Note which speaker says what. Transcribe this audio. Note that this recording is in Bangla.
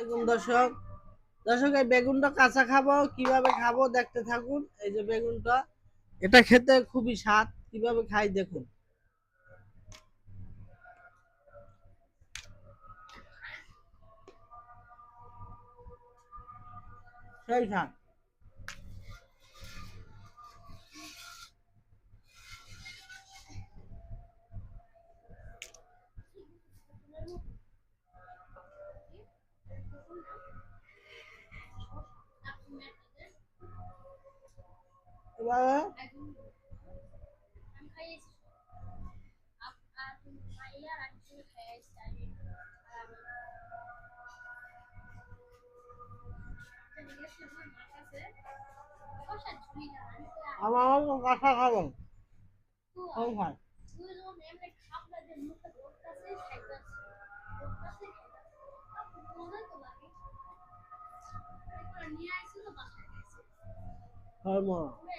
Speaker 1: বেগুন দর্শক দর্শক এই বেগুনটা কাঁচা খাবো, কিভাবে খাবো দেখতে থাকুন। এই যে বেগুনটা, এটা খেতে খুবই স্বাদ, কিভাবে খাই দেখুন। সেই স্বাদ। এবারে আমার কাঁচা খাবেন, সেই স্বাদ। হয় মরা।